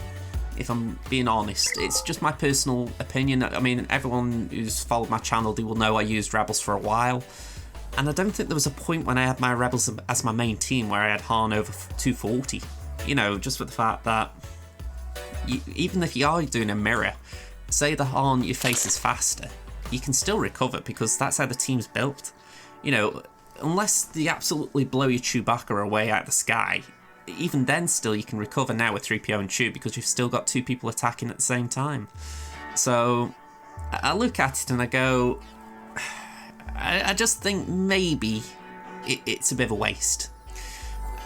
if I'm being honest. It's just my personal opinion. I mean, everyone who's followed my channel, they will know I used Rebels for a while, and I don't think there was a point when I had my Rebels as my main team where I had Han over 240. You know, just for the fact that even if you are doing a mirror, say the Han you face is faster, you can still recover because that's how the team's built. You know, unless they absolutely blow your Chewbacca away out of the sky, even then still you can recover now with 3PO and Chew because you've still got two people attacking at the same time. So I look at it and I go, I just think maybe it's a bit of a waste.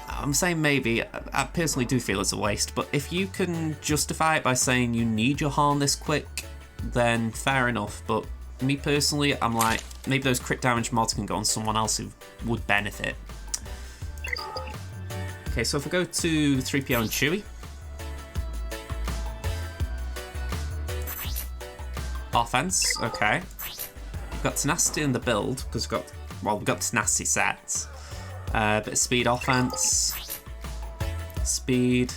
I'm saying maybe, I personally do feel it's a waste, but if you can justify it by saying you need your Han this quick, then fair enough. But me personally, I'm like, maybe those crit damage mods can go on someone else who would benefit. Okay, so if we go to 3PO and Chewie. Offense, okay. We've got tenacity in the build, because we've got tenacity sets. Bit of speed offense. Speed.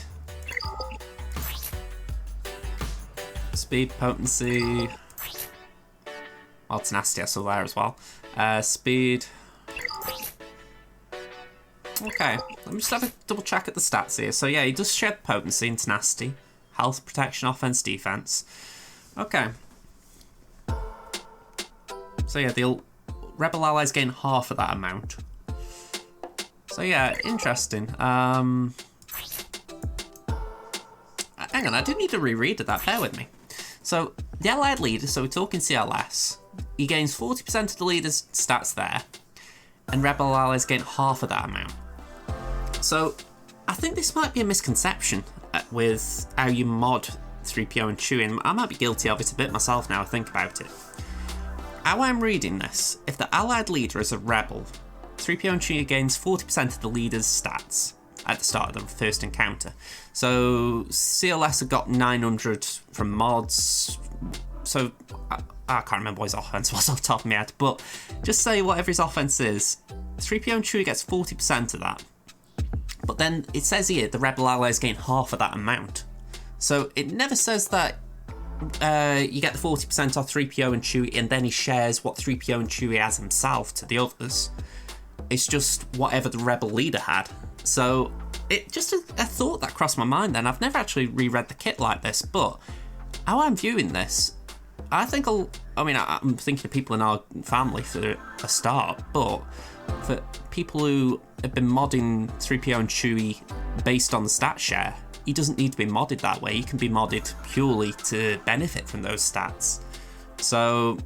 Speed potency. Well, tenacity I saw there as well. Speed. Okay, let me just have a double check at the stats here. So yeah, he does shed potency and tenacity. Health, protection, offense, defense. Okay. So yeah, the Rebel allies gain half of that amount. So yeah, interesting. Hang on, I do need to reread that, bear with me. So, the allied leader, so we're talking CLS, he gains 40% of the leader's stats there, and Rebel allies gain half of that amount. So, I think this might be a misconception with how you mod 3PO and Chewie, and I might be guilty of it a bit myself now I think about it. How I'm reading this, if the allied leader is a Rebel, 3PO and Chewie gains 40% of the leader's stats at the start of the first encounter. So CLS have got 900 from mods, so I can't remember what his offense was off the top of my head, but just say whatever his offense is, 3PO and Chewie gets 40% of that. But then it says here the Rebel allies gain half of that amount. So it never says that you get the 40% off 3PO and Chewie and then he shares what 3PO and Chewie has himself to the others. It's just whatever the Rebel leader had. So it just a thought that crossed my mind then. I've never actually reread the kit like this, but how I'm viewing this, I think I'm thinking of people in our family for a start, but for people who have been modding 3PO and Chewie based on the stat share. He doesn't need to be modded that way. He can be modded purely to benefit from those stats. So,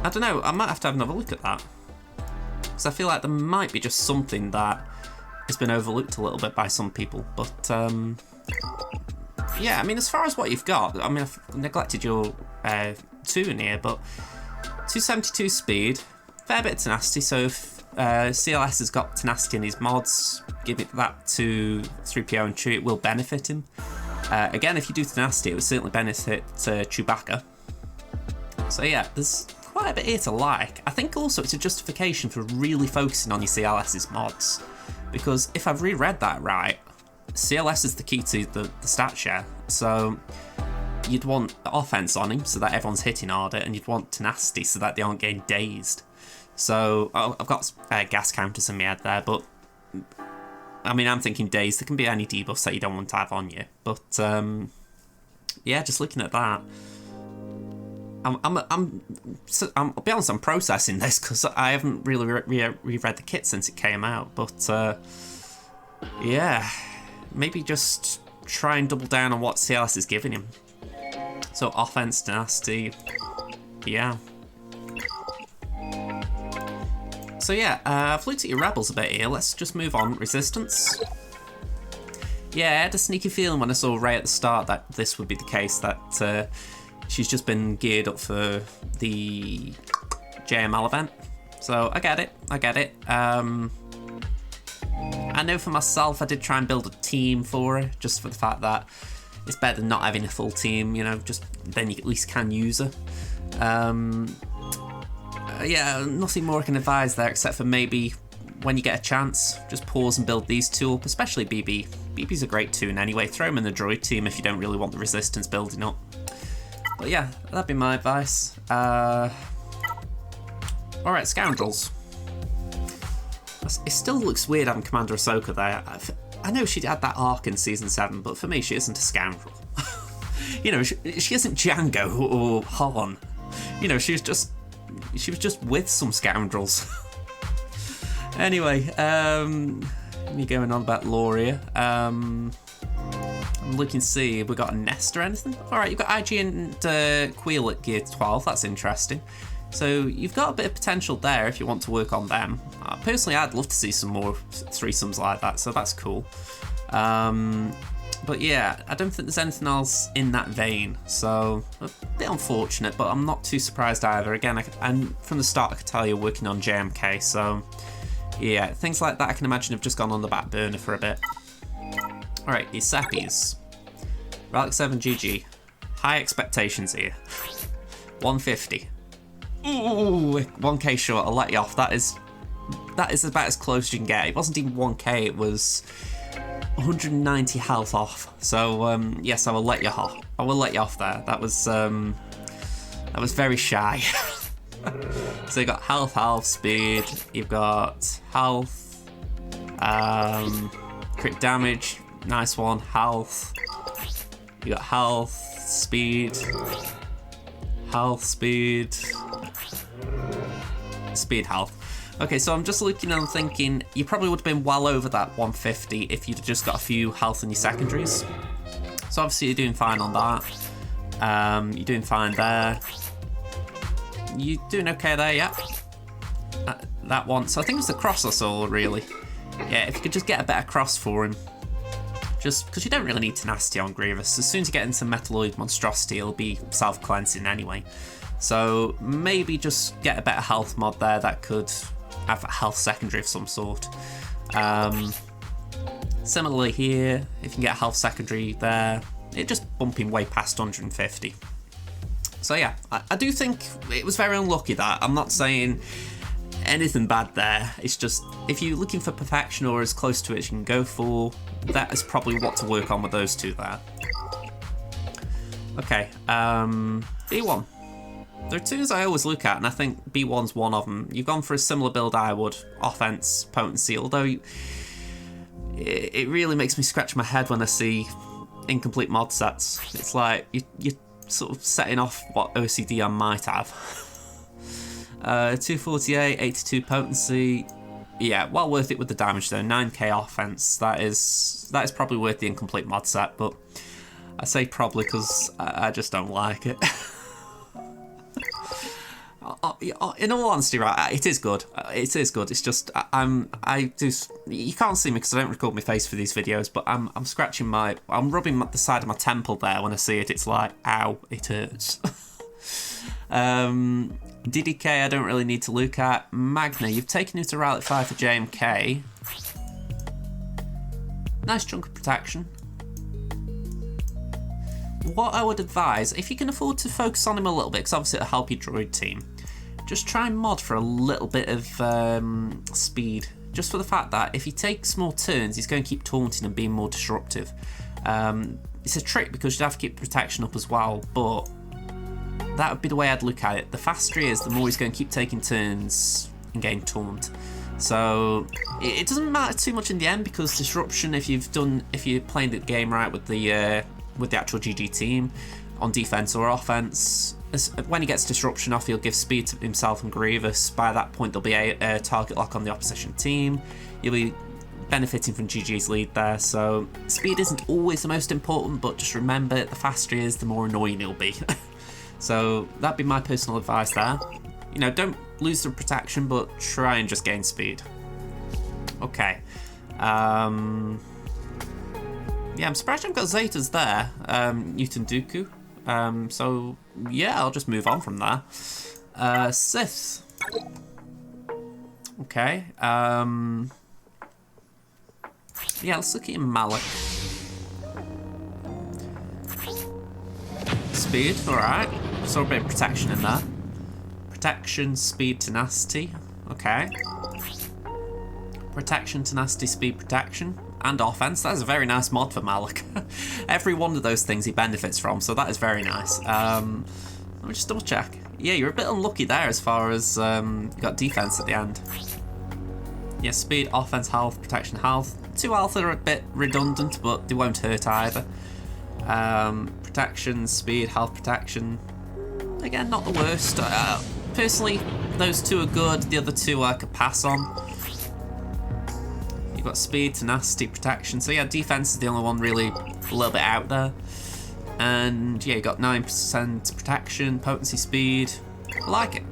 I don't know, I might have to have another look at that. Because I feel like there might be just something that has been overlooked a little bit by some people. But, yeah, I mean, as far as what you've got, I mean, I've neglected your 2 in here, but 272 speed, fair bit of tenacity, so if CLS has got tenacity in his mods, give it that to 3PO and Chewie, it will benefit him. Again, if you do tenacity, it would certainly benefit Chewbacca. So yeah, there's quite a bit here to like. I think also it's a justification for really focusing on your CLS's mods, because if I've reread that right, CLS is the key to the stat share, so you'd want offense on him so that everyone's hitting harder, and you'd want tenacity so that they aren't getting dazed. So I've got gas counters in my head there, but I mean, I'm thinking dazed. There can be any debuffs that you don't want to have on you, but yeah, just looking at that, I'll be honest, I'm processing this because I haven't really reread the kit since it came out, but yeah, maybe just try and double down on what CLS is giving him. So offense, tenacity, yeah. So yeah, I've looked at your rebels a bit here. Let's just move on. Resistance. Yeah, I had a sneaky feeling when I saw Rey at the start that this would be the case, that she's just been geared up for the JML event. So I get it. I know for myself, I did try and build a team for her, just for the fact that it's better than not having a full team, you know, just then you at least can use her. Yeah, nothing more I can advise there, except for maybe when you get a chance, just pause and build these two up, especially BB. BB's a great toon anyway. Throw him in the droid team if you don't really want the resistance building up. But yeah, that'd be my advice. Alright, scoundrels. It still looks weird having Commander Ahsoka there. I know she had that arc in Season 7, but for me, she isn't a scoundrel. You know, she isn't Django or Han. You know, she was just with some scoundrels. Anyway, me going on about Loria. I'm looking to see if we got a nest or anything. Alright, you've got IG and Queel at Gear 12, that's interesting. So you've got a bit of potential there if you want to work on them. Personally, I'd love to see some more threesomes like that, so that's cool. But yeah, I don't think there's anything else in that vein, so a bit unfortunate, but I'm not too surprised either. Again, and from the start I could tell you're working on JMK, so yeah, things like that I can imagine have just gone on the back burner for a bit. Alright, these Seppies. Relic 7 GG. High expectations here. 150. Ooh, 1k short, I'll let you off. That is about as close as you can get. It wasn't even 1k, it was 190 health off. So yes, I will let you off. I will let you off there. That was very shy. So you got health, speed. You've got health, crit damage. Nice one. Health. You got health, speed, health. Okay, so I'm just looking and thinking you probably would have been well over that 150 if you'd just got a few health in your secondaries. So obviously you're doing fine on that. You're doing fine there. You're doing okay there, yeah. That one. So I think it's the cross I saw, really. Yeah, if you could just get a better cross for him. Just because you don't really need tenacity on Grievous. As soon as you get into Metalloid Monstrosity, it'll be self-cleansing anyway. So maybe just get a better health mod there that could have a health secondary of some sort. Similarly here, if you can get a health secondary there, it just bumping way past 150. So yeah, I do think it was very unlucky that. I'm not saying anything bad there. It's just, if you're looking for perfection or as close to it as you can go for, that is probably what to work on with those two there. Okay, B1. There are tunes I always look at, and I think B1's one of them. You've gone for a similar build I would, offense, potency, although it really makes me scratch my head when I see incomplete mod sets. It's like you're sort of setting off what OCD I might have. 248, 82 potency. yeah, well worth it with the damage though. 9k offense. That is probably worth the incomplete mod set, but I say probably because I just don't like it. In all honesty, right, it is good. It is good. It's just you can't see me because I don't record my face for these videos, but I'm scratching I'm rubbing the side of my temple there when I see it. It's like, ow, it hurts. DDK, I don't really need to look at. Magna, you've taken it to Rally 5 for JMK. Nice chunk of protection. What I would advise, if you can afford to focus on him a little bit, because obviously it'll help your droid team, just try and mod for a little bit of speed. Just for the fact that if he takes more turns, he's going to keep taunting and being more disruptive. It's a trick because you'd have to keep protection up as well, but that would be the way I'd look at it. The faster he is, the more he's going to keep taking turns and getting taunt. So it doesn't matter too much in the end because disruption, if you're playing the game right with the actual GG team on defense or offense, when he gets disruption off, he'll give speed to himself and Grievous. By that point, there'll be a target lock on the opposition team. You'll be benefiting from GG's lead there. So speed isn't always the most important, but just remember, the faster he is, the more annoying he'll be. So that'd be my personal advice there. You know, don't lose the protection, but try and just gain speed. Okay. Yeah, I'm surprised I've got Zetas there. Newton Dooku. So yeah, I'll just move on from there. Sith. Okay. Yeah, let's look at Malik. Speed, alright. Saw a bit of protection in there. Protection, speed, tenacity. Okay. Protection, tenacity, speed, protection. And offense. That is a very nice mod for Malik. Every one of those things he benefits from, so that is very nice. Let me just double check. Yeah, you're a bit unlucky there as far as you got defense at the end. Yeah, speed, offense, health, protection, health. 2 health are a bit redundant, but they won't hurt either. Protection, speed, health, protection. Again, not the worst. Personally, those 2 are good. The other 2 I could pass on. You've got speed, tenacity, protection. So yeah, defense is the only one really a little bit out there. And yeah, you got 9% protection, potency, speed. I like it.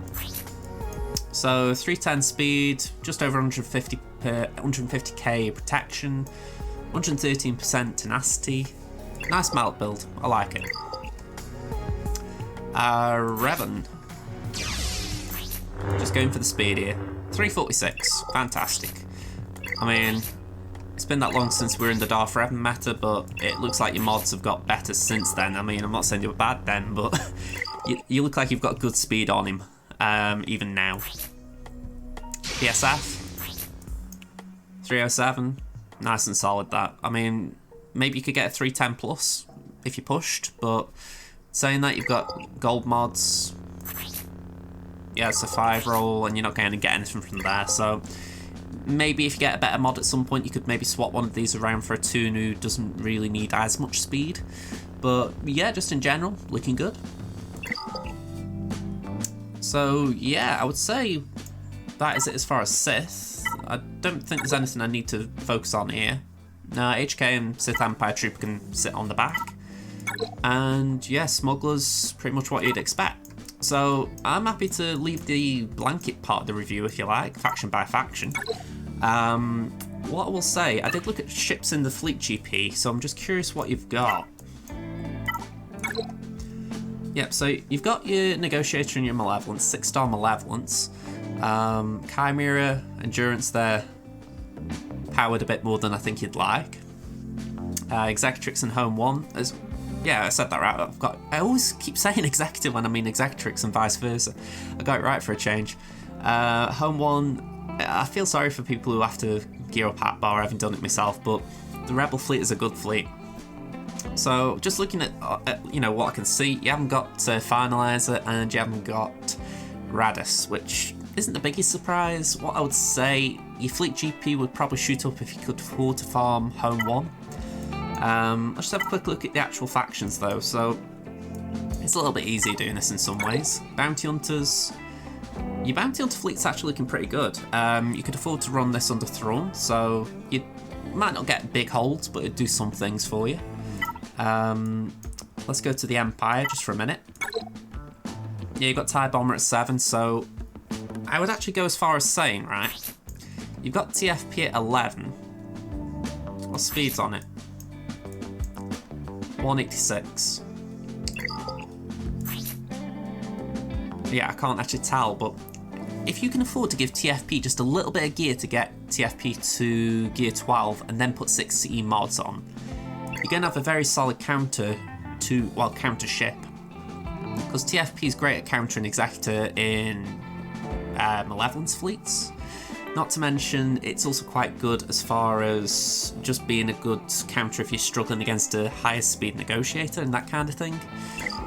So 310 speed, just over 150k protection, 113% tenacity. Nice melt build. I like it. Revan. Just going for the speed here. 346. Fantastic. I mean, it's been that long since we were in the Darth Revan meta, but it looks like your mods have got better since then. I mean, I'm not saying you were bad then, but you look like you've got good speed on him, even now. PSF. 307. Nice and solid, that. I mean, maybe you could get a 310 plus if you pushed, but saying that, you've got gold mods. Yeah, it's a 5 roll, and you're not going to get anything from there, so maybe if you get a better mod at some point, you could maybe swap one of these around for a toon who doesn't really need as much speed. But yeah, just in general, looking good. So yeah, I would say that is it as far as Sith. I don't think there's anything I need to focus on here. No, HK and Sith Empire Trooper can sit on the back. And yeah, Smuggler's pretty much what you'd expect. So I'm happy to leave the blanket part of the review if you like, faction by faction. What I will say, I did look at ships in the fleet GP, so I'm just curious what you've got. Yep, so you've got your Negotiator and your Malevolence, 6-star Malevolence. Chimera, Endurance there, powered a bit more than I think you'd like. Executrix and Home 1, yeah, I said that right. I always keep saying Executive when I mean Executrix and vice versa. I got it right for a change. Home 1, I feel sorry for people who have to gear up at bar. I haven't done it myself, but the Rebel fleet is a good fleet. So just looking at you know, what I can see, you haven't got Finalizer and you haven't got Radis, which isn't the biggest surprise. What I would say, your fleet GP would probably shoot up if you could afford to farm Home 1. Let's just have a quick look at the actual factions though. So it's a little bit easier doing this in some ways. Bounty Hunters, Your bounty hunter fleet's actually looking pretty good. You could afford to run this under Throne, so you might not get big holds, but it'd do some things for you. Let's go to the Empire just for a minute. Yeah, you've got TIE Bomber at 7, so I would actually go as far as saying, right, you've got TFP at 11. What speed's on it? 186. Yeah, I can't actually tell, but if you can afford to give TFP just a little bit of gear to get TFP to gear 12 and then put 6 mods on, you're going to have a very solid counter to, well, counter ship. Because TFP is great at countering Executor in Malevolence fleets. Not to mention, it's also quite good as far as just being a good counter if you're struggling against a higher speed negotiator and that kind of thing.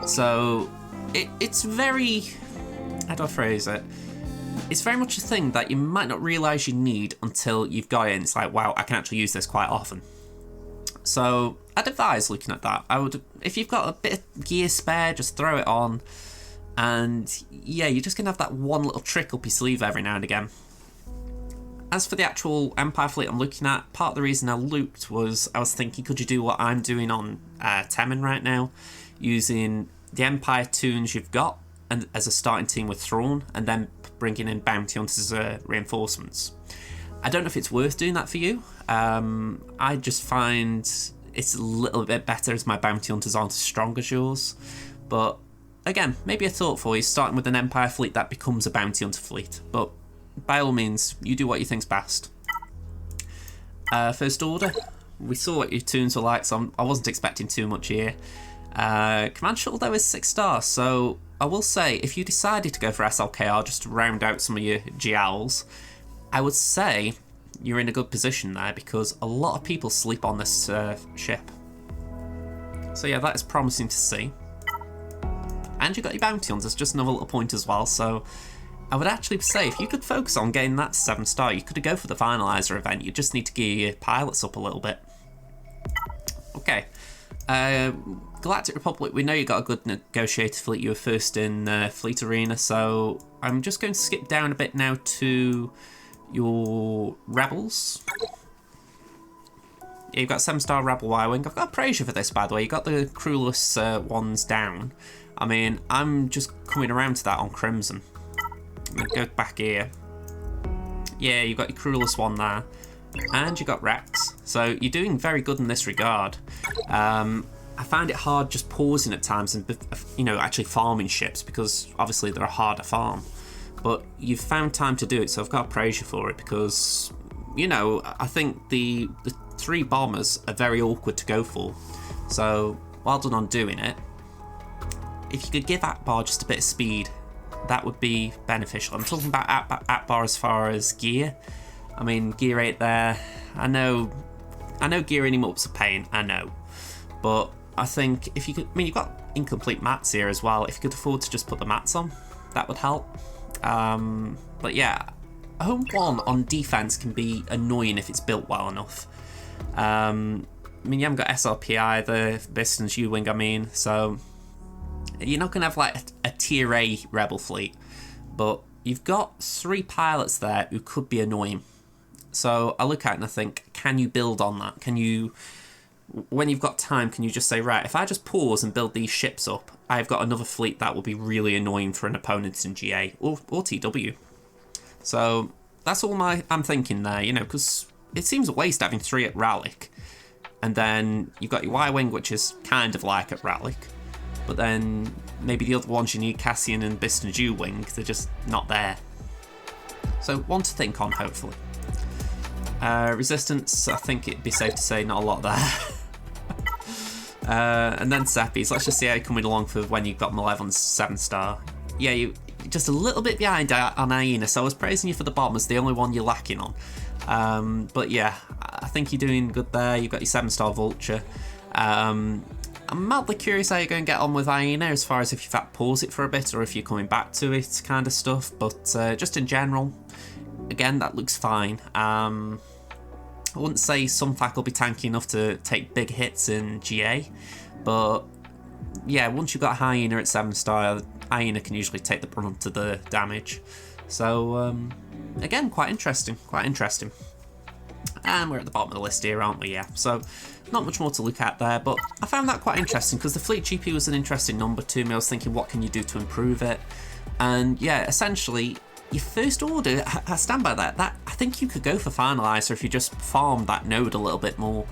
So, it's very... how do I phrase it? It's very much a thing that you might not realise you need until you've got it and it's like, wow, I can actually use this quite often. So, I'd advise looking at that. I would, if you've got a bit of gear spare, just throw it on. And yeah, you're just going to have that one little trick up your sleeve every now and again. As for the actual Empire fleet I'm looking at, part of the reason I looked was I was thinking, could you do what I'm doing on Temin right now? Using the Empire toons you've got and as a starting team with Thrawn, and then bringing in Bounty Hunters as reinforcements. I don't know if it's worth doing that for you. I just find it's a little bit better as my Bounty Hunters aren't as strong as yours. But again, maybe a thought for you, starting with an Empire fleet that becomes a Bounty Hunter fleet. But by all means, you do what you think's best. First Order, we saw what your toons were like, so I wasn't expecting too much here. Command Shuttle though is 6 stars, so I will say, if you decided to go for SLKR just to round out some of your GLs, I would say you're in a good position there because a lot of people sleep on this ship. So yeah, that is promising to see. And you've got your Bounty Hunters, just another little point as well, so I would actually say if you could focus on getting that 7 star, you could go for the Finalizer event. You just need to gear your pilots up a little bit. Okay. Galactic Republic, we know you got a good negotiator fleet. You were first in Fleet Arena, so I'm just going to skip down a bit now to your Rebels. Yeah, you've got 7-star Rebel Y-Wing. I've got to praise you for this, by the way. You got the crewless ones down. I mean, I'm just coming around to that on Crimson. I'm going to go back here. Yeah, you've got your crewless one there. And you got Rex. So you're doing very good in this regard. I find it hard just pausing at times and, you know, actually farming ships because obviously they're a harder farm. But you've found time to do it, so I've got to praise you for it because, you know, I think the 3 bombers are very awkward to go for. So, well done on doing it. If you could give Akbar just a bit of speed, that would be beneficial. I'm talking about Akbar as far as gear. I mean, gear 8 there. I know gearing him up's a pain, I know. But I think if you could, I mean, you've got incomplete mats here as well. If you could afford to just put the mats on, that would help. But yeah, Home 1 on defense can be annoying if it's built well enough. I mean, you haven't got SRP either, Biston's U-Wing, I mean, so you're not going to have like a tier A Rebel fleet, but you've got 3 pilots there who could be annoying. So I look at it and I think, can you build on that? Can you, when you've got time, can you just say, right, if I just pause and build these ships up, I've got another fleet that will be really annoying for an opponent in GA or TW. So that's all I'm thinking there, you know, because it seems a waste having 3 at Rallic. And then you've got your Y-Wing, which is kind of like at Rallic. But then maybe the other ones you need, Cassian and Biston's U-Wing, they're just not there. So one to think on, hopefully. Resistance, I think it'd be safe to say not a lot there. And then Seppies, let's just see how you're coming along for when you've got Malevolence 7-star. Yeah, you're just a little bit behind on Aina, so I was praising you for the bottom as the only one you're lacking on. But yeah, I think you're doing good there. You've got your 7-star Vulture. I'm mildly curious how you're going to get on with Aina as far as if you've had to pause it for a bit or if you're coming back to it kind of stuff. But just in general, again, that looks fine. I wouldn't say Sunfac will be tanky enough to take big hits in GA, but yeah, once you've got Hyena at 7-star, Hyena can usually take the brunt of the damage. So, again, quite interesting, quite interesting. And we're at the bottom of the list here, aren't we? Yeah, so not much more to look at there, but I found that quite interesting because the fleet GP was an interesting number to me. I was thinking, what can you do to improve it? And yeah, essentially, your first order, I stand by that. I think you could go for Finalizer if you just farmed that node a little bit more.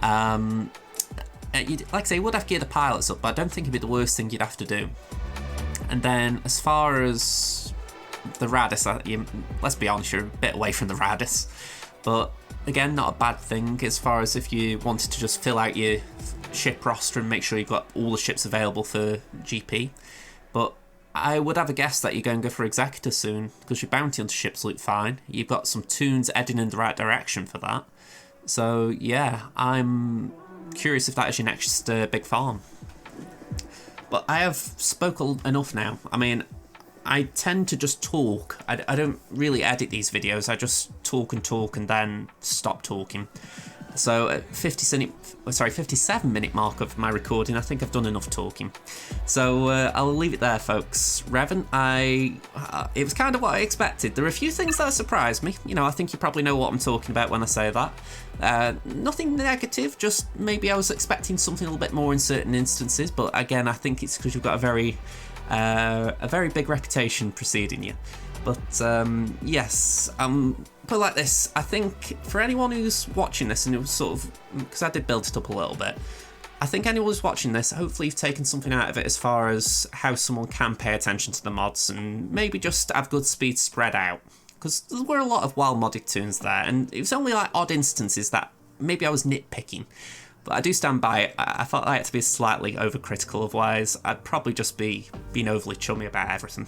Like I say, you would have to gear the pilots up, but I don't think it'd be the worst thing you'd have to do. And then as far as the Radis, let's be honest, you're a bit away from the Radis. But again, not a bad thing as far as if you wanted to just fill out your ship roster and make sure you've got all the ships available for GP. But I would have a guess that you're going to go for Executor soon, because your bounty hunter ships look fine. You've got some tunes heading in the right direction for that. So yeah, I'm curious if that is your next big farm. But I have spoken enough now. I mean, I tend to just talk. I don't really edit these videos. I just talk and then stop talking. So at 57-minute mark of my recording, I think I've done enough talking. So I'll leave it there, folks. Revan, it was kind of what I expected. There are a few things that surprised me. You know, I think you probably know what I'm talking about when I say that. Nothing negative, just maybe I was expecting something a little bit more in certain instances. But again, I think it's because you've got a very big reputation preceding you. But yes, put it like this, I think for anyone who's watching this, and it was sort of, because I did build it up a little bit, I think anyone who's watching this, hopefully you've taken something out of it as far as how someone can pay attention to the mods and maybe just have good speed spread out. Because there were a lot of wild modded tunes there, and it was only like odd instances that maybe I was nitpicking. But I do stand by it. I felt like I had to be slightly overcritical, otherwise I'd probably just be being overly chummy about everything.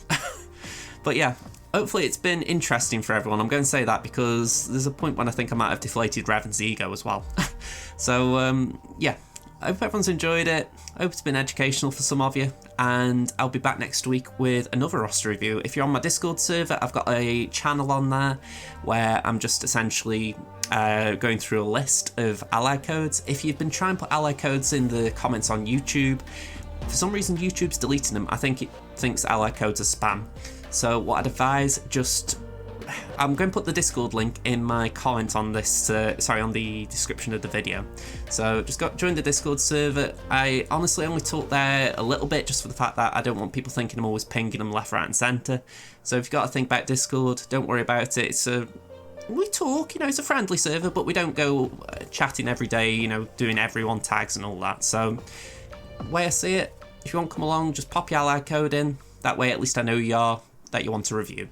But yeah, hopefully it's been interesting for everyone. I'm going to say that because there's a point when I think I might have deflated Revan's ego as well. So yeah, I hope everyone's enjoyed it. I hope it's been educational for some of you. And I'll be back next week with another roster review. If you're on my Discord server, I've got a channel on there where I'm just essentially going through a list of ally codes. If you've been trying to put ally codes in the comments on YouTube, for some reason YouTube's deleting them. I think it thinks ally codes are spam. So what I'd advise, I'm going to put the Discord link in my comment on this, on the description of the video. So just join the Discord server. I honestly only talk there a little bit just for the fact that I don't want people thinking I'm always pinging them left, right and centre. So if you've got to think about Discord, don't worry about it. We talk, you know, it's a friendly server, but we don't go chatting every day, you know, doing everyone tags and all that. So the way I see it, if you want to come along, just pop your ally code in. That way at least I know that you want to review.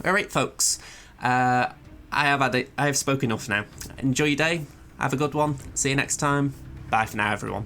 Alright folks, I have spoken enough now. Enjoy your day, have a good one, see you next time, bye for now everyone.